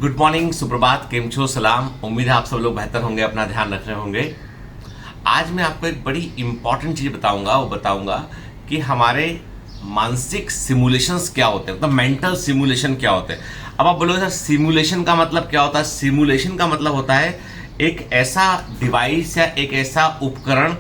Good morning, सुप्रभात, केम छो, सलाम। उम्मीद है आप सब लोग बेहतर होंगे, अपना ध्यान रख रहे होंगे। आज मैं आपको एक बड़ी इंपॉर्टेंट चीज बताऊंगा। वो बताऊंगा कि हमारे मानसिक सिमुलेशंस क्या होते हैं, मतलब मेंटल सिमुलेशन क्या होते हैं। अब आप बोलोगे सर सिमुलेशन का मतलब क्या होता है? सिमुलेशन का मतलब होता है एक ऐसा डिवाइस या एक ऐसा उपकरण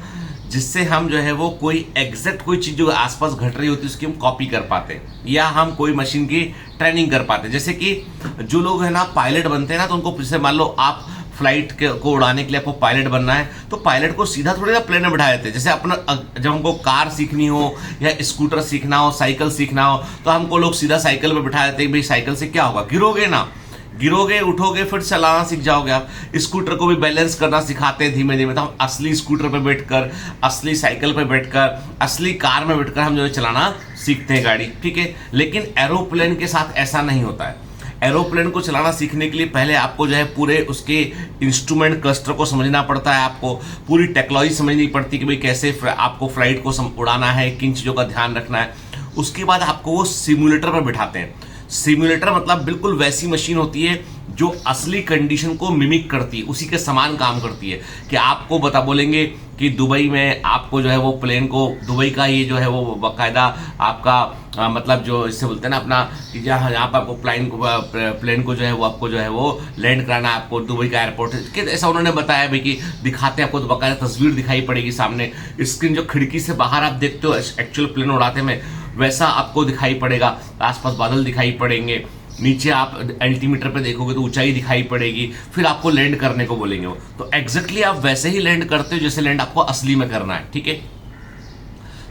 जिससे हम जो है वो कोई एग्जैक्ट कोई चीज जो आसपास घट रही होती है उसकी हम कॉपी कर पाते हैं, या हम कोई मशीन की ट्रेनिंग कर पाते हैं। जैसे कि जो लोग है ना पायलट बनते हैं ना, तो उनको जैसे मान लो आप फ्लाइट को उड़ाने के लिए आपको पायलट बनना है, तो पायलट को सीधा थोड़ी ना प्लेन में बिठा देते हैं। जैसे अपना जब हमको कार सीखनी हो या स्कूटर सीखना हो, साइकिल सीखना हो, तो हमको लोग सीधा साइकिल में बिठा देते हैं। भाई साइकिल से क्या होगा, गिरोगे ना, गिरोगे उठोगे फिर चलाना सीख जाओगे आप। स्कूटर को भी बैलेंस करना सिखाते हैं धीमे धीमे। तो हम असली स्कूटर पे बैठकर, असली साइकिल पे बैठकर, असली कार में बैठकर हम जो है चलाना सीखते हैं गाड़ी, ठीक है। लेकिन एरोप्लेन के साथ ऐसा नहीं होता है। एरोप्लेन को चलाना सीखने के लिए पहले आपको जो है पूरे उसके इंस्ट्रूमेंट क्लस्टर को समझना पड़ता है, आपको पूरी टेक्नोलॉजी समझनी पड़ती है कि भाई कैसे आपको फ्लाइट को उड़ाना है, किन चीज़ों का ध्यान रखना है। उसके बाद आपको वो सिमुलेटर पर बिठाते हैं। सिमुलेटर मतलब बिल्कुल वैसी मशीन होती है जो असली कंडीशन को मिमिक करती है, उसी के समान काम करती है। कि आपको बोलेंगे कि दुबई में आपको जो है वो प्लेन को, दुबई का ये जो है वो बाकायदा आपका मतलब जो इससे बोलते हैं ना अपना, कि जहाँ पर आपको प्लेन को जो है वो आपको जो है वो लैंड कराना है, आपको दुबई का एयरपोर्ट ऐसा उन्होंने बताया भाई कि दिखाते हैं आपको, तो बाकायदा तस्वीर दिखाई पड़ेगी सामने स्क्रीन, जो खिड़की से बाहर आप देखते हो एक्चुअल प्लेन उड़ाते में वैसा आपको दिखाई पड़ेगा। आसपास बादल दिखाई पड़ेंगे, नीचे आप एल्टीमीटर पे देखोगे तो ऊंचाई दिखाई पड़ेगी, फिर आपको लैंड करने को बोलेंगे वो, तो एग्जैक्टली आप वैसे ही लैंड करते हो जैसे लैंड आपको असली में करना है, ठीक है।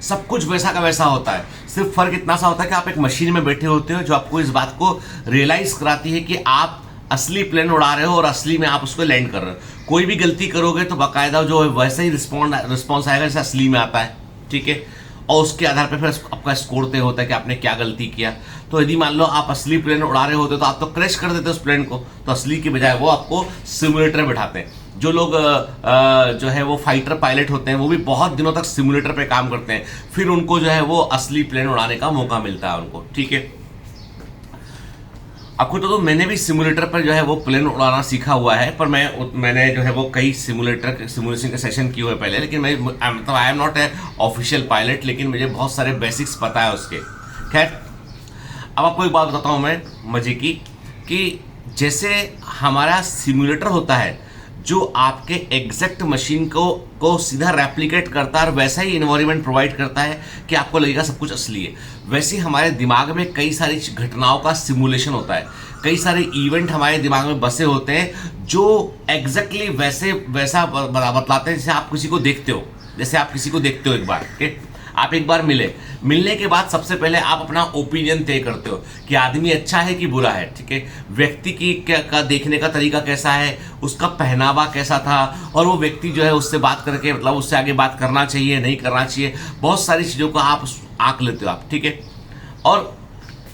सब कुछ वैसा का वैसा होता है, सिर्फ फर्क इतना सा होता है कि आप एक मशीन में बैठे होते हो जो आपको इस बात को रियलाइज कराती है कि आप असली प्लेन उड़ा रहे हो और असली में आप उसको लैंड कर रहे हो। कोई भी गलती करोगे तो बाकायदा जो है वैसे ही रिस्पॉन्स आएगा जैसे असली में आता है, ठीक है। और उसके आधार पर फिर आपका स्कोर तय होता है कि आपने क्या गलती किया। तो यदि मान लो आप असली प्लेन उड़ा रहे होते तो आप तो क्रैश कर देते उस प्लेन को, तो असली की बजाय वो आपको सिमुलेटर बिठाते हैं। जो लोग जो है वो फाइटर पायलट होते हैं वो भी बहुत दिनों तक सिमुलेटर पे काम करते हैं, फिर उनको जो है वो असली प्लेन उड़ाने का मौका मिलता है उनको, ठीक है। आपको तो मैंने भी सिमुलेटर पर जो है वो प्लेन उड़ाना सीखा हुआ है, पर मैंने जो है वो कई सिमुलेशन के सेशन किए हुए पहले, लेकिन मैं मतलब I am not a official pilot, लेकिन मुझे बहुत सारे बेसिक्स पता है उसके। खैर, अब आपको एक बात बताता हूँ मैं मजे की, कि जैसे हमारा सिमुलेटर होता है जो आपके एग्जैक्ट मशीन को सीधा रेप्लिकेट करता है और वैसा ही इन्वायरमेंट प्रोवाइड करता है कि आपको लगेगा सब कुछ असली है। वैसे हमारे दिमाग में कई सारी घटनाओं का सिमुलेशन होता है, कई सारे इवेंट हमारे दिमाग में बसे होते हैं जो एग्जैक्टली वैसा बतलाते हैं जैसे आप किसी को देखते हो। जैसे आप किसी को देखते हो एक बार, आप एक बार मिलने के बाद सबसे पहले आप अपना ओपिनियन तय करते हो कि आदमी अच्छा है कि बुरा है, ठीक है। व्यक्ति की का देखने का तरीका कैसा है, उसका पहनावा कैसा था, और वो व्यक्ति जो है उससे बात करके मतलब उससे आगे बात करना चाहिए नहीं करना चाहिए, बहुत सारी चीज़ों को आप आंक लेते हो आप, ठीक है। और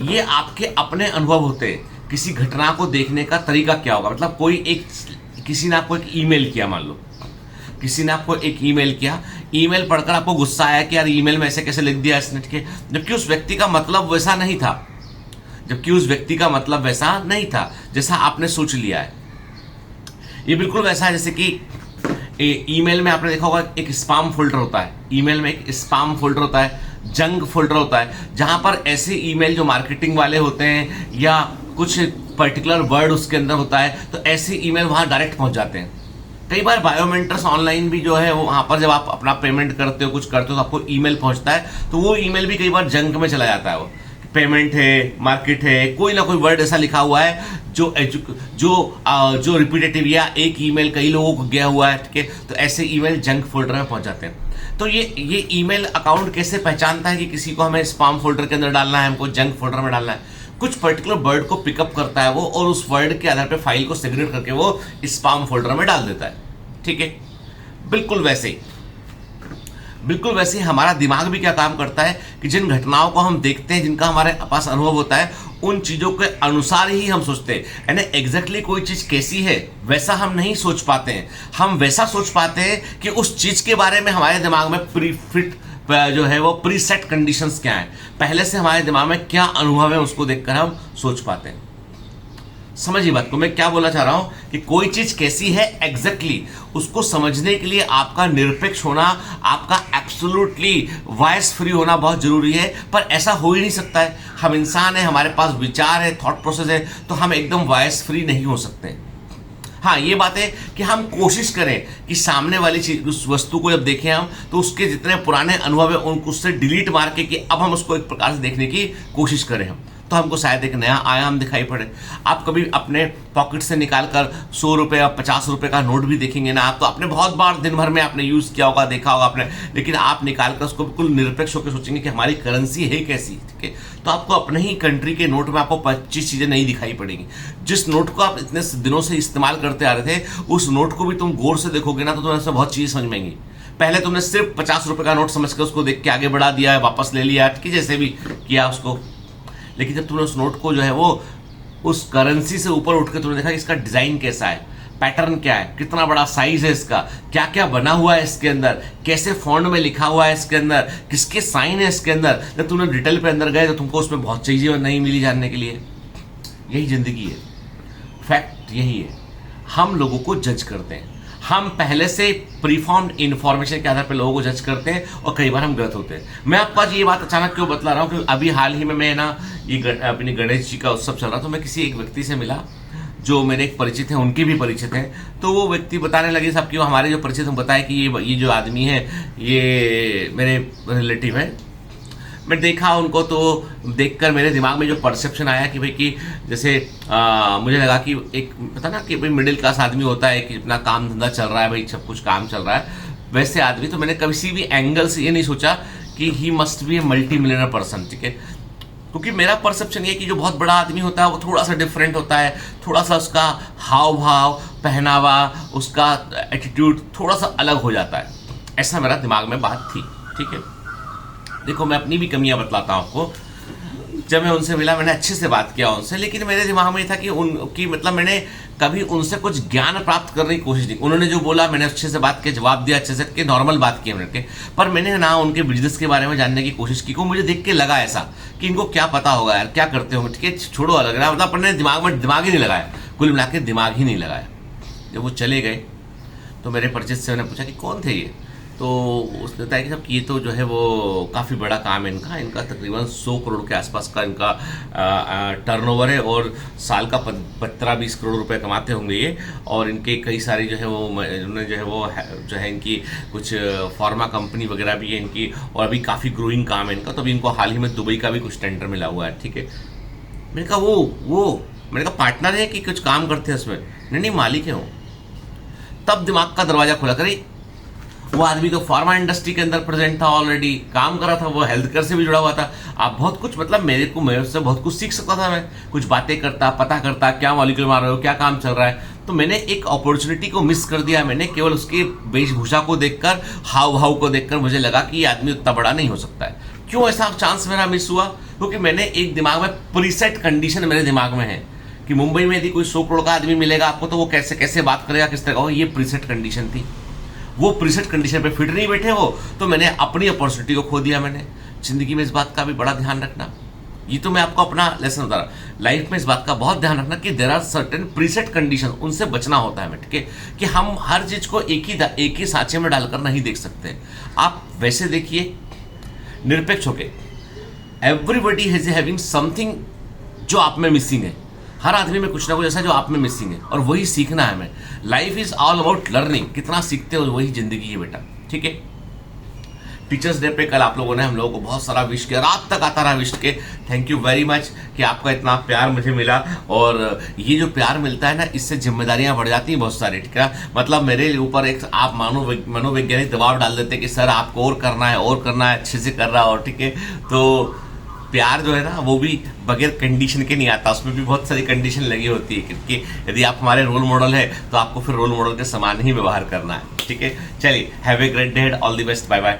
ये आपके अपने अनुभव होते हैं। किसी घटना को देखने का तरीका क्या होगा, मतलब किसी ने आपको एक ईमेल किया, मान लो किसी ने आपको एक ईमेल किया, ईमेल पढ़कर आपको गुस्सा आया कि यार ईमेल में ऐसे कैसे लिख दिया इसने, ठीक है। जबकि उस व्यक्ति का मतलब वैसा नहीं था, जैसा आपने सोच लिया है। ये बिल्कुल वैसा है जैसे कि ईमेल में आपने देखा होगा एक स्पैम फोल्डर होता है, ईमेल में एक स्पैम फोल्डर होता है, जंक फोल्डर होता है, जहां पर ऐसे ईमेल जो मार्केटिंग वाले होते हैं या कुछ पर्टिकुलर वर्ड उसके अंदर होता है, तो ऐसे ईमेल वहां डायरेक्ट पहुंच जाते हैं। कई बार बायोमेट्रिक्स ऑनलाइन भी जो है वो वहां पर जब आप अपना पेमेंट करते हो, कुछ करते हो, तो आपको ईमेल पहुंचता है, तो वो ईमेल भी कई बार जंक में चला जाता है। वो पेमेंट है, मार्केट है, कोई ना कोई वर्ड ऐसा लिखा हुआ है जो रिपीटेटिव या एक ईमेल कई लोगों को गया हुआ है, ठीक है। तो ऐसे ईमेल जंक फोल्डर में पहुंच जाते हैं। तो ये ईमेल अकाउंट कैसे पहचानता है कि किसी को हमें स्पैम फोल्डर के अंदर डालना है, हमको जंक फोल्डर में डालना है? कुछ पर्टिकुलर वर्ड को पिकअप करता है वो, और उस वर्ड के आधार पर फाइल को सेग्रेगेट करके वो स्पैम फोल्डर में डाल देता है, ठीक है। बिल्कुल वैसे ही हमारा दिमाग भी क्या काम करता है कि जिन घटनाओं को हम देखते हैं, जिनका हमारे पास अनुभव होता है, उन चीजों के अनुसार ही हम सोचते हैं। यानी एग्जैक्टली कोई चीज कैसी है वैसा हम नहीं सोच पाते हैं, हम वैसा सोच पाते हैं कि उस चीज के बारे में हमारे दिमाग में जो है वो प्रीसेट कंडीशंस क्या है, पहले से हमारे दिमाग में क्या अनुभव है, उसको देखकर हम सोच पाते हैं। समझिए बात को, मैं क्या बोलना चाह रहा हूं कि कोई चीज कैसी है एग्जैक्टली उसको समझने के लिए आपका निरपेक्ष होना, आपका एब्सोल्युटली वॉइस फ्री होना बहुत जरूरी है। पर ऐसा हो ही नहीं सकता है, हम इंसान है, हमारे पास विचार है, थॉट प्रोसेस है, तो हम एकदम वॉइस फ्री नहीं हो सकते। हाँ, ये बात है कि हम कोशिश करें कि सामने वाली चीज, उस वस्तु को जब देखें हम, तो उसके जितने पुराने अनुभव है उनको उससे डिलीट मार के कि अब हम उसको एक प्रकार से देखने की कोशिश करें हम, तो हमको शायद एक नया आयाम दिखाई पड़े। आप कभी अपने पॉकेट से निकालकर 100 रुपये या 50 रुपये का नोट भी देखेंगे ना आप, तो आपने बहुत बार दिन भर में आपने यूज किया होगा, देखा होगा आपने, लेकिन आप निकालकर उसको बिल्कुल निरपेक्ष होकर सोचेंगे कि हमारी करेंसी है कैसी, ठीक है। तो आपको अपने ही कंट्री के नोट में आपको 25 चीजें नहीं दिखाई पड़ेंगी। जिस नोट को आप इतने दिनों से इस्तेमाल करते आ रहे थे, उस नोट को भी तुम गौर से देखोगे ना तो तुम्हें ऐसा बहुत चीजें समझ में आएंगी। पहले तुमने सिर्फ 50 रुपये का नोट समझ कर उसको देख के आगे बढ़ा दिया, वापस ले लिया, कि जैसे भी किया उसको, लेकिन जब तुमने उस नोट को जो है वो उस करेंसी से ऊपर उठ के तुमने देखा कि इसका डिजाइन कैसा है, पैटर्न क्या है, कितना बड़ा साइज है इसका, क्या क्या बना हुआ है इसके अंदर, कैसे फॉन्ट में लिखा हुआ है इसके अंदर, किसके साइन है इसके अंदर, जब तुमने डिटेल पे अंदर गए तो तुमको उसमें बहुत चीजें नहीं मिली जानने के लिए। यही जिंदगी है, फैक्ट यही है। हम लोगों को जज करते हैं, हम पहले से प्रीफॉर्म्ड इंफॉर्मेशन के आधार पर लोगों को जज करते हैं और कई बार हम गलत होते हैं। मैं आपको आज ये बात अचानक क्यों बतला रहा हूँ कि अभी हाल ही में मैं ना ये अपनी गणेश जी का उत्सव चल रहा, तो मैं किसी एक व्यक्ति से मिला जो मेरे एक परिचित हैं, उनके भी परिचित हैं। तो वो व्यक्ति बताने लगे साहब कि हमारे जो परिचित, हम बताए कि ये जो आदमी है ये मेरे रिलेटिव है। मैं देखा उनको तो देखकर मेरे दिमाग में जो परसेप्शन आया कि भाई कि जैसे मुझे लगा कि एक पता ना कि भाई मिडिल क्लास आदमी होता है कि अपना काम धंधा चल रहा है, भाई सब कुछ काम चल रहा है, वैसे आदमी। तो मैंने किसी भी एंगल से ये नहीं सोचा कि he must be a multi millionaire person, ठीक है। क्योंकि मेरा परसेप्शन ये कि जो बहुत बड़ा आदमी होता है वो थोड़ा सा डिफरेंट होता है, थोड़ा सा उसका हाव भाव, पहनावा, उसका एटीट्यूड थोड़ा सा अलग हो जाता है, ऐसा मेरा दिमाग में बात थी, ठीक है। देखो मैं अपनी भी कमियां बतलाता हूं आपको। जब मैं उनसे मिला मैंने अच्छे से बात किया उनसे, लेकिन मेरे दिमाग में ये था कि उनकी मतलब मैंने कभी उनसे कुछ ज्ञान प्राप्त करने की कोशिश नहीं। उन्होंने जो बोला मैंने अच्छे से बात किया, जवाब दिया अच्छे से, कि नॉर्मल बात की मैंने, पर मैंने ना उनके बिजनेस के बारे में जानने की कोशिश की। को मुझे देख के लगा ऐसा कि इनको क्या पता होगा यार, क्या करते होंगे, ठीक है, छोड़ो अलग रहा, मतलब अपने दिमाग ही नहीं लगाया, कुल मिला के दिमाग ही नहीं लगाया। जब वो चले गए तो मेरे परिचित से मैंने पूछा कि कौन थे ये, तो उसने बताया कि साहब ये तो जो है वो काफ़ी बड़ा काम है इनका तकरीबन 100 करोड़ के आसपास का इनका टर्नओवर है, और साल का 15-20 करोड़ रुपए कमाते होंगे ये। और इनके कई सारी जो है वो उन्होंने जो है इनकी कुछ फार्मा कंपनी वगैरह भी है इनकी, और अभी काफ़ी ग्रोइंग काम है इनका। तो अभी इनको हाल ही में दुबई का भी कुछ टेंडर मिला हुआ है, ठीक है। मैंने कहा मैंने कहा पार्टनर है कि कुछ काम करते हैं उसमें? नहीं मालिक है वो। तब दिमाग का दरवाजा खुला, करे वो आदमी तो फार्मा इंडस्ट्री के अंदर प्रेजेंट था, ऑलरेडी काम कर रहा था, वो हेल्थ केयर से भी जुड़ा हुआ था। आप बहुत कुछ मतलब मेरे से बहुत कुछ सीख सकता था, मैं कुछ बातें करता, पता करता क्या मॉलिक्यूल मार रहे हो, क्या काम चल रहा है। तो मैंने एक अपॉर्चुनिटी को मिस कर दिया। मैंने केवल उसकी वेशभूषा को देखकर, हाव भाव को देखकर मुझे लगा कि ये आदमी उतना बड़ा नहीं हो सकता है। क्यों ऐसा चांस मेरा मिस हुआ? क्योंकि मैंने एक दिमाग में प्रीसेट कंडीशन मेरे दिमाग में है कि मुंबई में यदि कोई 100 करोड़ का आदमी मिलेगा आपको तो वो कैसे कैसे बात करेगा, किस तरह का हो। ये प्रीसेट कंडीशन थी, वो प्रीसेट कंडीशन पे फिट नहीं बैठे वो, तो मैंने अपनी अपॉर्चुनिटी को खो दिया। मैंने जिंदगी में इस बात का भी बड़ा ध्यान रखना, ये तो मैं आपको अपना लेसन बता रहा, लाइफ में इस बात का बहुत ध्यान रखना कि there are certain preset condition, उनसे बचना होता है। ठीक है कि हम हर चीज को एक ही सांचे में डालकर नहीं देख सकते। आप वैसे देखिए निरपेक्ष होके, एवरीबडी इज हैविंग समथिंग जो आप में मिसिंग है। हर आदमी में कुछ ना कुछ ऐसा जो आप में मिसिंग है, और वही सीखना है हमें। Life is all about learning, कितना सीखते हो वही जिंदगी है बेटा। ठीक है, टीचर्स डे पे कल आप लोगों ने हम लोगों को बहुत सारा विश किया, रात तक आता रहा विश के। थैंक यू वेरी मच कि आपका इतना प्यार मुझे मिला, और ये जो प्यार मिलता है ना, इससे जिम्मेदारियां बढ़ जाती हैं बहुत सारी। ठीक है, मतलब मेरे ऊपर एक आप मनोवैज्ञानिक दबाव डाल देते कि सर आपको और करना है, अच्छे से कर रहा हो। ठीक है, तो प्यार जो है ना वो भी बगैर कंडीशन के नहीं आता, उसमें भी बहुत सारी कंडीशन लगी होती है, क्योंकि यदि आप हमारे रोल मॉडल है तो आपको फिर रोल मॉडल के समान ही व्यवहार करना है। ठीक है, चलिए, have a great day, all the best, bye bye.